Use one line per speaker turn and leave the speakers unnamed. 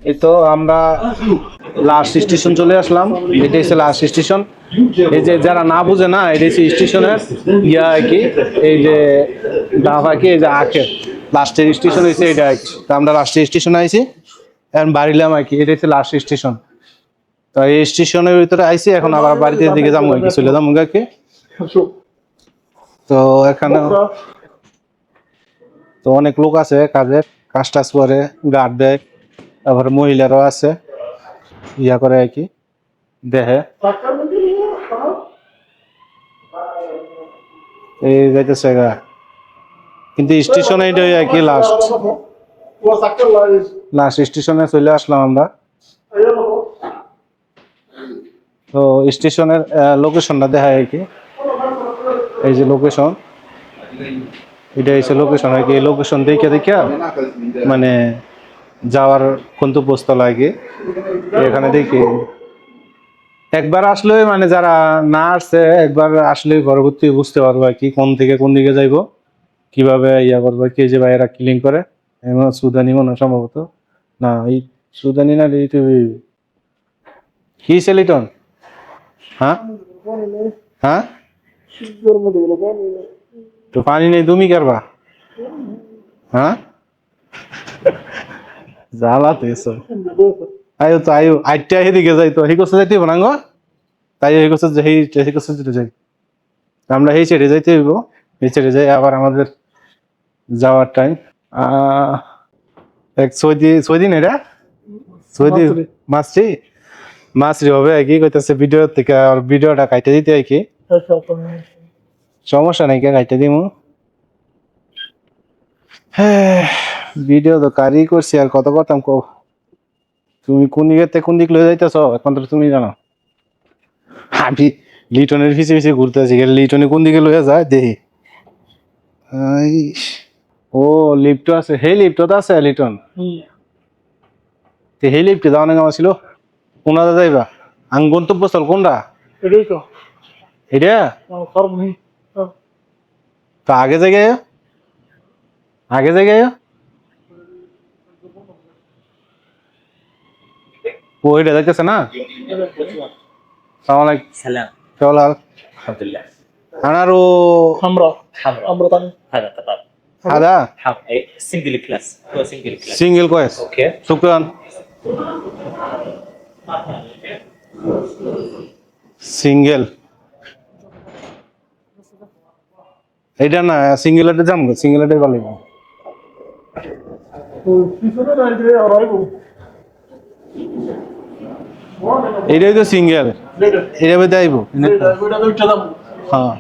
এই তো আমরা লাস্ট স্টেশন চলে আসলাম। এটা হচ্ছে লাস্ট স্টেশন। এই যে যারা না বুঝে না, এটা হচ্ছে স্টেশনের ইয়া আর কি, এই যে ডাব আর কি, এই যে আখের লাস্টের স্টেশন হয়েছে এটা আর কি। তো আমরা লাস্টের স্টেশনে আইছি, এখন বাড়িলাম আর কি। এটা হচ্ছে লাস্ট স্টেশন। তো এই স্টেশনের ভিতরে আইছি, এখন আবার বাড়িতে দিকে যাবো আর কি, চলে যাবো আর কি। তো এখানে তো অনেক লোক আছে কাজের, কাজ টাজ করে, গার্ড দেয়, তারপরে মহিলারাও আছে, ইয়া করে আর কি, দেখে। এই যাইতেছে গা, কিন্তু স্টেশনে এটাই আর কি লাস্ট স্টেশনে চলে আসলাম আমরা। তো স্টেশনের লোকেশনটা দেখায় আর কি, এই যে লোকেশন, এটা হচ্ছে লোকেশন আর কি। এই লোকেশন দেখে দেখে মানে যাওয়ার গন্তব্যস্থল আর কি। এখানে দেখি একবার আসলে মানে যারা না আসছে, একবার আসলে পরবর্তী বুঝতে পারবো আর কি, কোন থেকে কোন দিকে যাইবো, কিভাবে ইয়া করবো। কে যে ভাইয়েরা কিলিং করে, সুদানি মনে হয় সম্ভবত, না এই সুদানি না, কি লিটন? হ্যাঁ হ্যাঁ, তো পানি নেই, তুমি কারবা? হ্যাঁ, জ্বালাতে এসো। আয়ো তো আয়ো, আইটা এদিকে যাই তো, হি করছে যাইতে হইব না গো, তাই হি করছে যে হি করছে যেতে যাই, আমরা এই ছেড়ে যাইতে হইব, এই ছেড়ে যাই আবার আমাদের যাওয়ার টাইম। এক ছয় দিন এটা ছয় দিন মাছরি হবে আর কি কইতাছে ভিডিও থেকে, আর ভিডিওটা কাইটে দিতে আর কি। সমস্যা নাই, কে কাইটে দিমু। হ্যাঁ, ভিডিও তো কারি করছি, আর কত করতাম কো। তুমি কোন দিকে কোন দিক লয়ে যাইতেছ এখন তো তুমি জানো। আমি লিটনের পিছে পিছে ঘুরতেছি, লিটনে কোন দিকে লয়ে যায় দেখি। ও লিফট আছে, হে লিফট তো আছে লিটন, হে লিফটে যাওয়া না ছিল কোনটা যাইবা? আং গন্তব্যস্থল কোনটা?
এটাই তো,
এটা তো আগে জায়গায়, আগে জায়গায় ওইটা যাইতেছে না।
سلام
চল
الحمد لله
আনারো
حمراء
حمراء
تاني
هذا تمام
আদা
اي سنجل كلاس هو سنجل كلاس
সিঙ্গেল কয়েস।
اوكي
শুক্রান। সিঙ্গেল এইটা না, সিঙ্গেল এটে যাম গো, সিঙ্গেল এটে ভালো লাগবে।
পিছনে রাইডে আড়াইবো
এইটাই তো সিঙ্গেল, এটা বেঁধে আইব।
এটা উঠে দাম
হ্যাঁ